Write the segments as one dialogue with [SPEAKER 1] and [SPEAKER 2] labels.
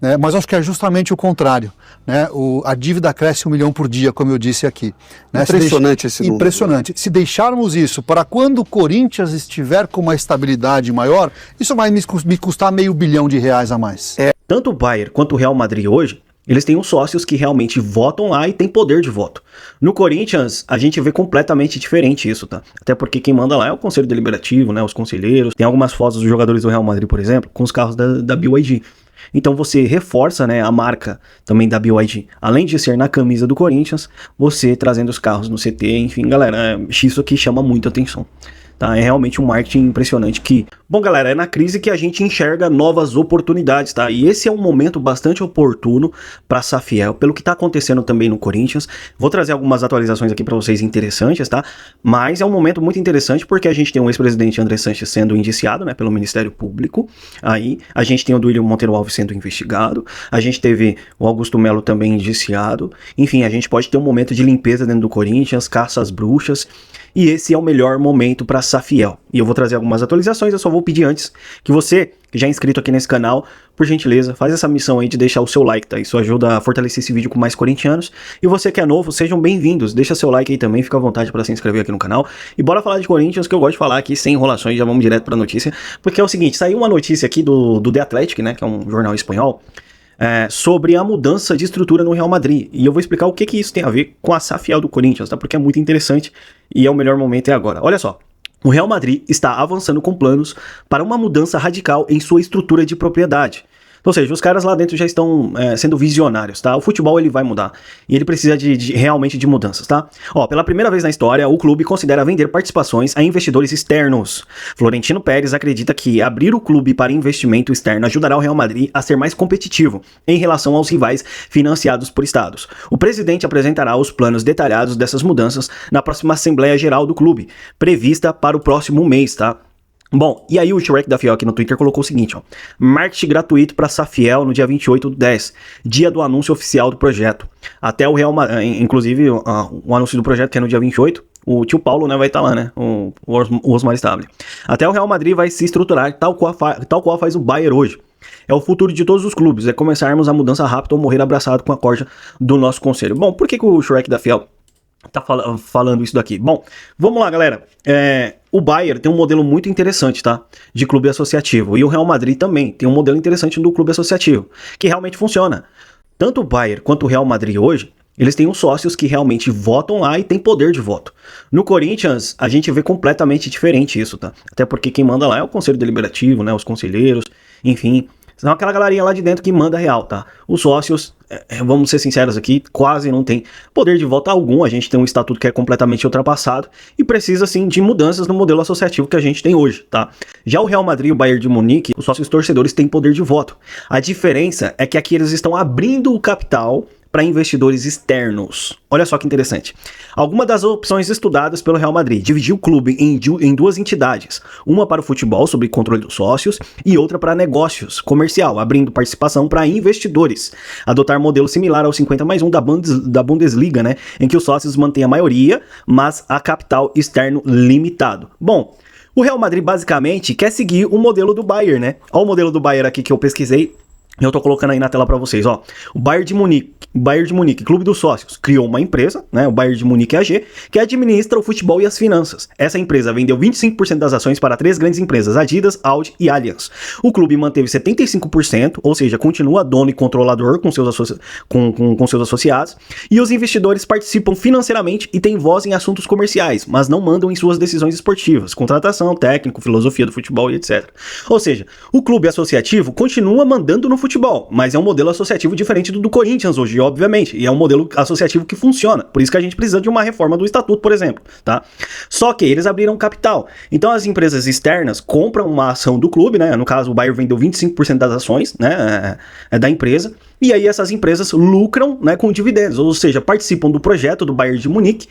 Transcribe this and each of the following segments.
[SPEAKER 1] né? Mas acho que é justamente o contrário, né? A dívida cresce 1 milhão por dia, como eu disse aqui, né?
[SPEAKER 2] Impressionante esse número.
[SPEAKER 1] Impressionante. Se deixarmos isso para quando o Corinthians estiver com uma estabilidade maior, isso vai me custar R$500 milhão a mais.
[SPEAKER 3] Tanto o Bayern quanto o Real Madrid hoje, eles têm os sócios que realmente votam lá e têm poder de voto. No Corinthians, a gente vê completamente diferente isso, tá? Até porque quem manda lá é o Conselho Deliberativo, né? Os conselheiros. Tem algumas fotos dos jogadores do Real Madrid, por exemplo, com os carros da BYD. Então você reforça, né, a marca também da BYD. Além de ser na camisa do Corinthians, você trazendo os carros no CT, enfim, galera, isso aqui chama muito atenção. Tá, é realmente um marketing impressionante que... Bom, galera, é na crise que a gente enxerga novas oportunidades, tá? E esse é um momento bastante oportuno para a Safiel, pelo que tá acontecendo também no Corinthians. Vou trazer algumas atualizações aqui para vocês interessantes, tá? Mas é um momento muito interessante porque a gente tem o ex-presidente André Sanches sendo indiciado, né, pelo Ministério Público. Aí a gente tem o Duílio Monteiro Alves sendo investigado. A gente teve o Augusto Melo também indiciado. Enfim, a gente pode ter um momento de limpeza dentro do Corinthians, caça às bruxas. E esse é o melhor momento para a Safiel. E eu vou trazer algumas atualizações, eu só vou pedir antes que você, que já é inscrito aqui nesse canal, por gentileza, faz essa missão aí de deixar o seu like, tá? Isso ajuda a fortalecer esse vídeo com mais corintianos. E você que é novo, sejam bem-vindos. Deixa seu like aí também, fica à vontade para se inscrever aqui no canal. E bora falar de Corinthians, que eu gosto de falar aqui sem enrolações, já vamos direto para a notícia. Porque é o seguinte, saiu uma notícia aqui do The Athletic, né, que é um jornal espanhol, sobre a mudança de estrutura no Real Madrid. E eu vou explicar o que isso tem a ver com a Safiel do Corinthians, tá? Porque é muito interessante e é o melhor momento agora. Olha só, o Real Madrid está avançando com planos para uma mudança radical em sua estrutura de propriedade. Ou seja, os caras lá dentro já estão sendo visionários, tá? O futebol ele vai mudar e ele precisa realmente de mudanças, tá? Ó, pela primeira vez na história, o clube considera vender participações a investidores externos. Florentino Pérez acredita que abrir o clube para investimento externo ajudará o Real Madrid a ser mais competitivo em relação aos rivais financiados por estados. O presidente apresentará os planos detalhados dessas mudanças na próxima Assembleia Geral do clube, prevista para o próximo mês, tá? Bom, e aí o Shrek da Fiel aqui no Twitter colocou o seguinte, ó. Marketing gratuito para Safiel no dia 28/10, dia do anúncio oficial do projeto. Até o Real Madrid, inclusive o anúncio do projeto que é no dia 28, o tio Paulo, né, vai estar lá, né, o Osmar Stable. Até o Real Madrid vai se estruturar tal qual faz o Bayern hoje. É o futuro de todos os clubes, é começarmos a mudança rápida ou morrer abraçado com a corda do nosso conselho. Bom, por que o Shrek da Fiel tá falando isso daqui? Bom, vamos lá, galera. O Bayern tem um modelo muito interessante, tá? De clube associativo. E o Real Madrid também tem um modelo interessante do clube associativo, que realmente funciona. Tanto o Bayern quanto o Real Madrid hoje, eles têm os sócios que realmente votam lá e têm poder de voto. No Corinthians, a gente vê completamente diferente isso, tá? Até porque quem manda lá é o Conselho Deliberativo, né? Os conselheiros, enfim... São aquela galerinha lá de dentro que manda real, tá? Os sócios, vamos ser sinceros aqui, quase não tem poder de voto algum. A gente tem um estatuto que é completamente ultrapassado e precisa, sim, de mudanças no modelo associativo que a gente tem hoje, tá? Já o Real Madrid e o Bayern de Munique, os sócios torcedores têm poder de voto. A diferença é que aqui eles estão abrindo o capital para investidores externos. Olha só que interessante. Algumas das opções estudadas pelo Real Madrid: dividir o clube em duas entidades, uma para o futebol, sob controle dos sócios, e outra para negócios, comercial, abrindo participação para investidores. Adotar modelo similar ao 50+1 da Bundesliga, né, em que os sócios mantêm a maioria, mas a capital externo limitado. Bom, o Real Madrid basicamente quer seguir o modelo do Bayern, né? Olha o modelo do Bayern aqui que eu pesquisei. Eu tô colocando aí na tela para vocês, ó. O Bayern de Munique, Clube dos Sócios, criou uma empresa, né, o Bayern de Munique AG, que administra o futebol e as finanças. Essa empresa vendeu 25% das ações para 3 grandes empresas, Adidas, Audi e Allianz. O clube manteve 75%, ou seja, continua dono e controlador com seus associados, e os investidores participam financeiramente e têm voz em assuntos comerciais, mas não mandam em suas decisões esportivas, contratação, técnico, filosofia do futebol e etc. Ou seja, o clube associativo continua mandando no futebol, mas é um modelo associativo diferente do Corinthians hoje, obviamente, e é um modelo associativo que funciona, por isso que a gente precisa de uma reforma do estatuto, por exemplo, tá? Só que eles abriram capital, então as empresas externas compram uma ação do clube, né, no caso o Bayern vendeu 25% das ações, né, da empresa, e aí essas empresas lucram, né, com dividendos, ou seja, participam do projeto do Bayern de Munique,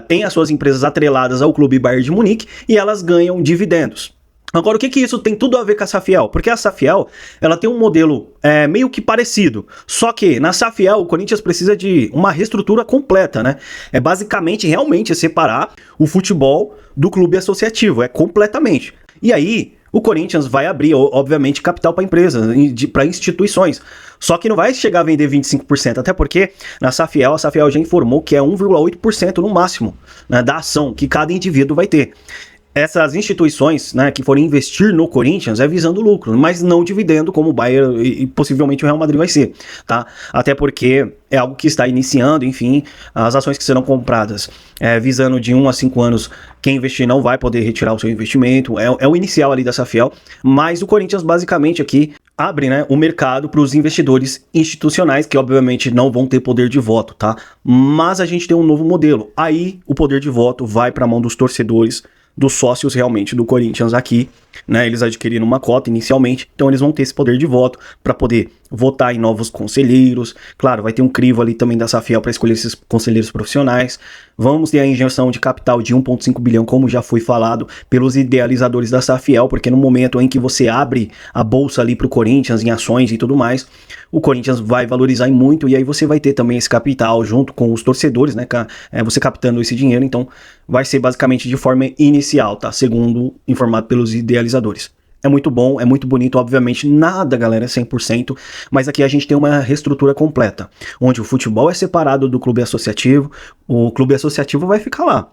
[SPEAKER 3] têm as suas empresas atreladas ao clube Bayern de Munique, e elas ganham dividendos. Agora, o que isso tem tudo a ver com a Safiel? Porque a Safiel, ela tem um modelo meio que parecido, só que na Safiel o Corinthians precisa de uma reestrutura completa, né? É basicamente, realmente, separar o futebol do clube associativo, completamente. E aí, O Corinthians vai abrir, obviamente, capital para empresas, para instituições. Só que não vai chegar a vender 25%, até porque a Safiel já informou que é 1,8% no máximo, né, da ação que cada indivíduo vai ter. Essas instituições, né, que forem investir no Corinthians é visando lucro, mas não dividendo como o Bayern e possivelmente o Real Madrid vai ser, tá? Até porque é algo que está iniciando, enfim, as ações que serão compradas visando de 1 a 5 anos, quem investir não vai poder retirar o seu investimento, é o inicial ali da Safiel, mas o Corinthians basicamente aqui abre, né, o mercado para os investidores institucionais, que obviamente não vão ter poder de voto, tá? Mas a gente tem um novo modelo, aí o poder de voto vai para a mão dos torcedores, dos sócios realmente do Corinthians aqui, né? Eles adquiriram uma cota inicialmente, então eles vão ter esse poder de voto para poder votar em novos conselheiros. Claro, vai ter um crivo ali também da Safiel para escolher esses conselheiros profissionais. Vamos ter a injeção de capital de 1,5 bilhão, como já foi falado pelos idealizadores da Safiel, porque no momento em que você abre a bolsa ali para o Corinthians em ações e tudo mais, o Corinthians vai valorizar em muito, e aí você vai ter também esse capital junto com os torcedores, né? Você captando esse dinheiro, então vai ser basicamente de forma inicial, tá? Segundo informado pelos idealizadores. É muito bom, é muito bonito, obviamente nada, galera, é 100%, mas aqui a gente tem uma reestrutura completa, onde o futebol é separado do clube associativo, o clube associativo vai ficar lá.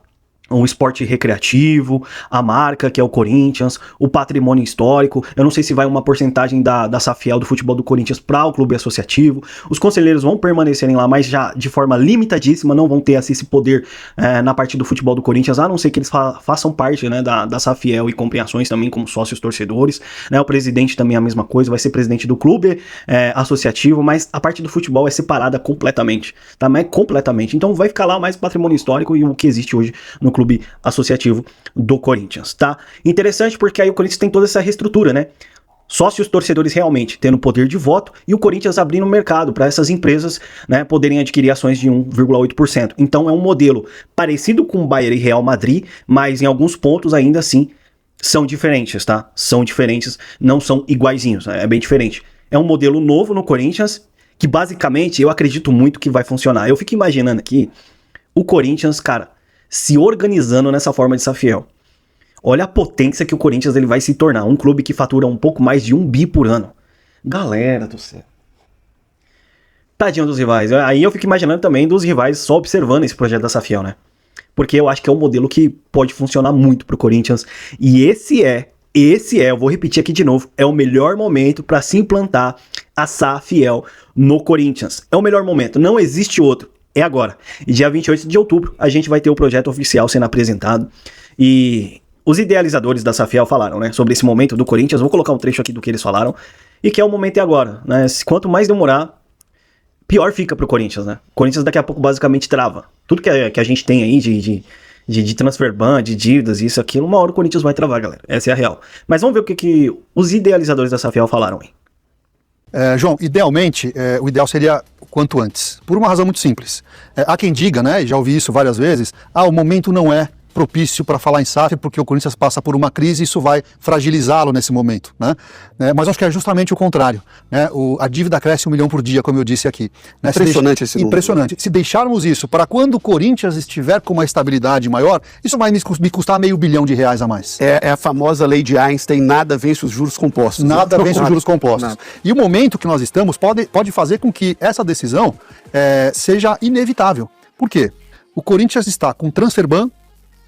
[SPEAKER 3] Um esporte recreativo, a marca que é o Corinthians, o patrimônio histórico, eu não sei se vai uma porcentagem da Safiel do futebol do Corinthians para o clube associativo, os conselheiros vão permanecerem lá, mas já de forma limitadíssima, não vão ter assim, esse poder na parte do futebol do Corinthians, a não ser que eles façam parte, né, da Safiel e comprem ações também como sócios torcedores, né, o presidente também é a mesma coisa, vai ser presidente do clube associativo, mas a parte do futebol é separada completamente, tá? Mas completamente, então vai ficar lá mais patrimônio histórico e o que existe hoje no clube associativo do Corinthians, tá? Interessante porque aí o Corinthians tem toda essa reestrutura, né? Sócios torcedores realmente tendo poder de voto e o Corinthians abrindo o mercado para essas empresas, né, poderem adquirir ações de 1,8%. Então é um modelo parecido com o Bayern e Real Madrid, mas em alguns pontos ainda assim são diferentes, tá? São diferentes, não são iguaizinhos, é bem diferente. É um modelo novo no Corinthians que basicamente eu acredito muito que vai funcionar. Eu fico imaginando aqui o Corinthians, cara, se organizando nessa forma de Safiel. Olha a potência que o Corinthians ele vai se tornar. Um clube que fatura um pouco mais de 1 bi por ano. Galera do céu. Tadinho dos rivais. Aí eu fico imaginando também dos rivais só observando esse projeto da Safiel, né? Porque eu acho que é um modelo que pode funcionar muito pro Corinthians. E esse é, eu vou repetir aqui de novo, é o melhor momento para se implantar a Safiel no Corinthians. É o melhor momento, não existe outro. É agora. E dia 28 de outubro a gente vai ter o projeto oficial sendo apresentado. E os idealizadores da Safiel falaram, né, sobre esse momento do Corinthians. Vou colocar um trecho aqui do que eles falaram. E que é o momento é agora, né? Quanto mais demorar, pior fica pro Corinthians, né? O Corinthians daqui a pouco basicamente trava. Tudo que a gente tem aí de transfer ban, de dívidas, isso, aquilo, uma hora o Corinthians vai travar, galera. Essa é a real. Mas vamos ver o que os idealizadores da Safiel falaram aí.
[SPEAKER 1] João, idealmente, o ideal seria o quanto antes, por uma razão muito simples. Há quem diga, né, e já ouvi isso várias vezes, o momento não é propício para falar em SAF, porque o Corinthians passa por uma crise e isso vai fragilizá-lo nesse momento, né? Mas acho que é justamente o contrário, né? A dívida cresce 1 milhão por dia, como eu disse aqui. Né?
[SPEAKER 2] Impressionante esse número.
[SPEAKER 1] Impressionante. Se deixarmos isso para quando o Corinthians estiver com uma estabilidade maior, isso vai me custar R$500 milhão a mais.
[SPEAKER 2] É a famosa lei de Einstein, nada vence os juros compostos.
[SPEAKER 1] Nada vence os juros compostos. Nada. E o momento que nós estamos pode fazer com que essa decisão seja inevitável. Por quê? O Corinthians está com transfer ban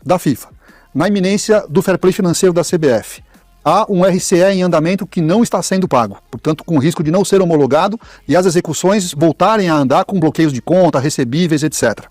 [SPEAKER 1] da FIFA, na iminência do fair play financeiro da CBF. Há um RCE em andamento que não está sendo pago, portanto com risco de não ser homologado e as execuções voltarem a andar com bloqueios de conta, recebíveis, etc.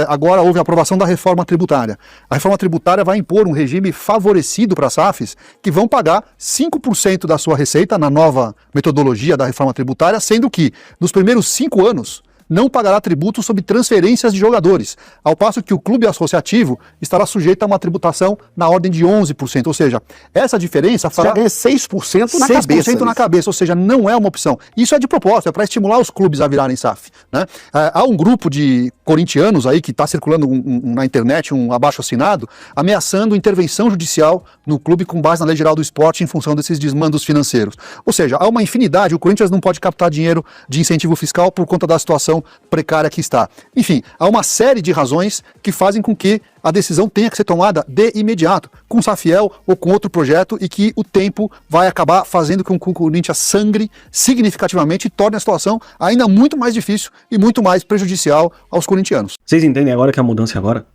[SPEAKER 1] Agora houve a aprovação da reforma tributária. A reforma tributária vai impor um regime favorecido para as SAFs que vão pagar 5% da sua receita na nova metodologia da reforma tributária, sendo que nos primeiros 5 anos não pagará tributo sobre transferências de jogadores, ao passo que o clube associativo estará sujeito a uma tributação na ordem de 11%, ou seja, essa diferença fará...
[SPEAKER 2] Já ganha 6% na
[SPEAKER 1] 6%
[SPEAKER 2] cabeça.
[SPEAKER 1] 6% na cabeça, ou seja, não é uma opção. Isso é de propósito, é para estimular os clubes a virarem SAF, né? Há um grupo de corintianos aí que está circulando na internet, um abaixo-assinado, ameaçando intervenção judicial no clube com base na Lei Geral do Esporte em função desses desmandos financeiros. Ou seja, há uma infinidade, o Corinthians não pode captar dinheiro de incentivo fiscal por conta da situação situação precária que está. Enfim, há uma série de razões que fazem com que a decisão tenha que ser tomada de imediato, com o Safiel ou com outro projeto, e que o tempo vai acabar fazendo com que o Corinthians sangre significativamente e torne a situação ainda muito mais difícil e muito mais prejudicial aos corintianos.
[SPEAKER 3] Vocês entendem agora que a mudança é agora?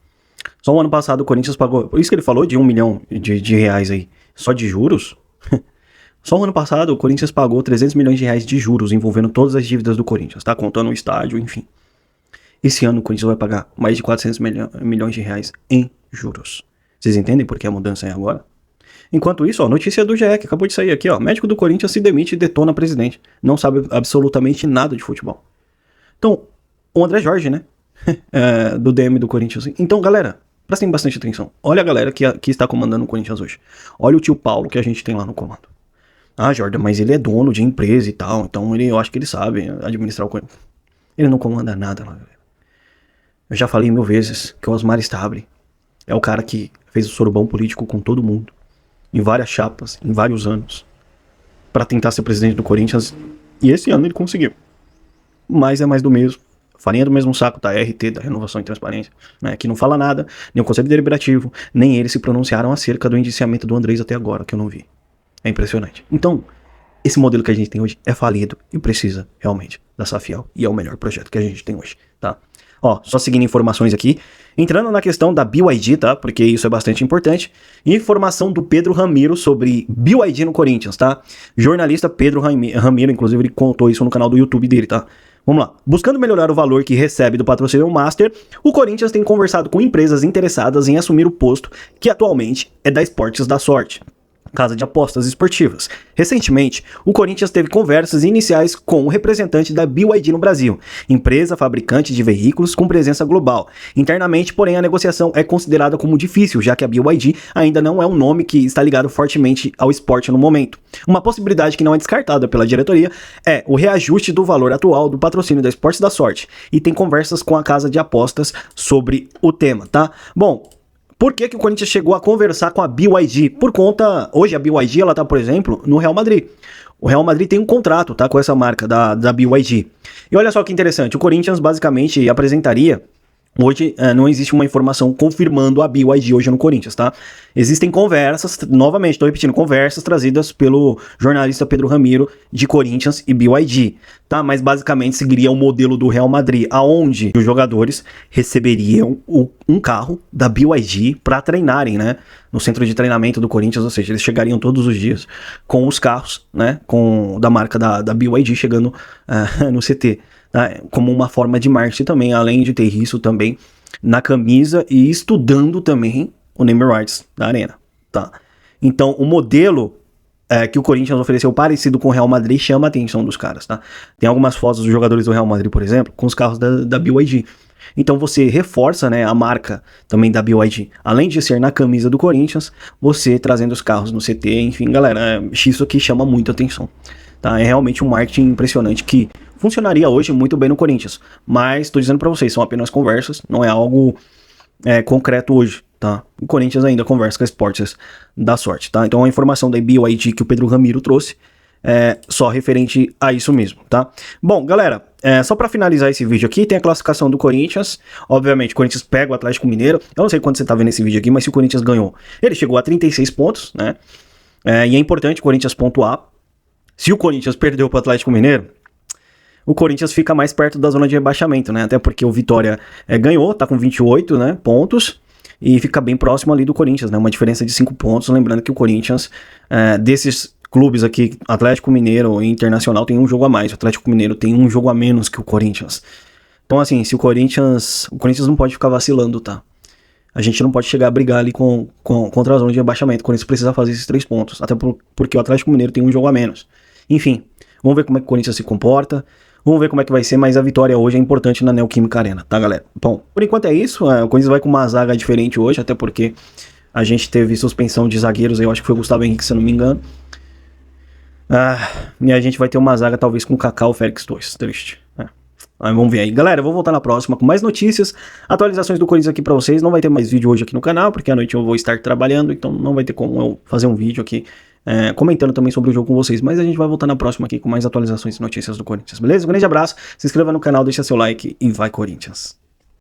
[SPEAKER 3] Só o ano passado o Corinthians pagou, por isso que ele falou de 1 milhão de reais aí, só de juros. Só o ano passado o Corinthians pagou 300 milhões de reais de juros envolvendo todas as dívidas do Corinthians, tá? Contando o estádio, enfim. Esse ano o Corinthians vai pagar mais de 400 milhões de reais em juros. Vocês entendem por que a mudança é agora? Enquanto isso, ó, notícia do GE que acabou de sair aqui, ó. Médico do Corinthians se demite e detona presidente. Não sabe absolutamente nada de futebol. Então, o André Jorge, né? Do DM do Corinthians. Então, galera, prestem bastante atenção. Olha a galera que está comandando o Corinthians hoje. Olha o tio Paulo que a gente tem lá no comando. Ah, Jordan, mas ele é dono de empresa e tal, então eu acho que ele sabe administrar o Corinthians. Ele não comanda nada lá, galera. Eu já falei 1000 vezes que o Osmar Stable é o cara que fez o sorobão político com todo mundo, em várias chapas, em vários anos, pra tentar ser presidente do Corinthians, e esse ano ele conseguiu. Mas é mais do mesmo. Farinha do mesmo saco da RT, da Renovação e Transparência, né, que não fala nada, nem o Conselho Deliberativo, nem eles se pronunciaram acerca do indiciamento do Andrés até agora, que eu não vi. É impressionante. Então, esse modelo que a gente tem hoje é falido e precisa realmente da Safiel. E é o melhor projeto que a gente tem hoje, tá? Ó, só seguindo informações aqui. Entrando na questão da BYD, tá? Porque isso é bastante importante. Informação do Pedro Ramiro sobre BYD no Corinthians, tá? Jornalista Pedro Ramiro, inclusive ele contou isso no canal do YouTube dele, tá? Vamos lá. Buscando melhorar o valor que recebe do patrocínio Master, o Corinthians tem conversado com empresas interessadas em assumir o posto que atualmente é da Esportes da Sorte, casa de apostas esportivas. Recentemente, o Corinthians teve conversas iniciais com o representante da BYD no Brasil, empresa fabricante de veículos com presença global. Internamente, porém, a negociação é considerada como difícil, já que a BYD ainda não é um nome que está ligado fortemente ao esporte no momento. Uma possibilidade que não é descartada pela diretoria é o reajuste do valor atual do patrocínio da Esportes da Sorte, e tem conversas com a casa de apostas sobre o tema, tá? Bom, por que o Corinthians chegou a conversar com a BYD? Por conta, hoje a BYD, ela tá, por exemplo, no Real Madrid. O Real Madrid tem um contrato, tá, com essa marca da BYD. E olha só que interessante, o Corinthians basicamente apresentaria, hoje não existe uma informação confirmando a BYD hoje no Corinthians, tá? Existem conversas, novamente, estou repetindo, conversas trazidas pelo jornalista Pedro Ramiro de Corinthians e BYD, tá? Mas basicamente seguiria o modelo do Real Madrid, aonde os jogadores receberiam um carro da BYD para treinarem, né? No centro de treinamento do Corinthians, ou seja, eles chegariam todos os dias com os carros, né? Da marca da BYD chegando no CT. Como uma forma de marketing também, além de ter isso também na camisa e estudando também o name rights da arena, tá? Então, o modelo que o Corinthians ofereceu parecido com o Real Madrid chama a atenção dos caras, tá? Tem algumas fotos dos jogadores do Real Madrid, por exemplo, com os carros da BYD. Então você reforça, né, a marca também da BYD. Além de ser na camisa do Corinthians, você trazendo os carros no CT, enfim, galera, isso aqui chama muito atenção, tá? É realmente um marketing impressionante que funcionaria hoje muito bem no Corinthians, mas tô dizendo pra vocês, são apenas conversas, não é algo concreto hoje, tá? O Corinthians ainda conversa com a Esportes da Sorte, tá? Então a informação da BYD que o Pedro Ramiro trouxe é só referente a isso mesmo, tá? Bom, galera, só pra finalizar esse vídeo aqui, tem a classificação do Corinthians. Obviamente, o Corinthians pega o Atlético Mineiro. Eu não sei quando você tá vendo esse vídeo aqui, mas se o Corinthians ganhou, ele chegou a 36 pontos, né? E é importante o Corinthians pontuar. Se o Corinthians perdeu pro Atlético Mineiro, o Corinthians fica mais perto da zona de rebaixamento, né? Até porque o Vitória ganhou, tá com 28, né, pontos, e fica bem próximo ali do Corinthians, né? Uma diferença de 5 pontos. Lembrando que o Corinthians, desses clubes aqui, Atlético Mineiro e Internacional, tem um jogo a mais. O Atlético Mineiro tem um jogo a menos que o Corinthians. Então, assim, se o Corinthians não pode ficar vacilando, tá? A gente não pode chegar a brigar ali contra a zona de rebaixamento. O Corinthians precisa fazer esses 3 pontos. Até porque o Atlético Mineiro tem um jogo a menos. Enfim, vamos ver como é que o Corinthians se comporta. Vamos ver como é que vai ser, mas a vitória hoje é importante na Neoquímica Arena, tá, galera? Bom, por enquanto é isso. O Corinthians vai com uma zaga diferente hoje, até porque a gente teve suspensão de zagueiros. Eu acho que foi o Gustavo Henrique, se eu não me engano. E a gente vai ter uma zaga talvez com o Kaká ou Félix Torres. Triste. Mas vamos ver aí. Galera, eu vou voltar na próxima com mais notícias, atualizações do Corinthians aqui pra vocês. Não vai ter mais vídeo hoje aqui no canal, porque à noite eu vou estar trabalhando, então não vai ter como eu fazer um vídeo aqui comentando também sobre o jogo com vocês. Mas a gente vai voltar na próxima aqui com mais atualizações e notícias do Corinthians, beleza? Um grande abraço, se inscreva no canal, deixa seu like e vai Corinthians!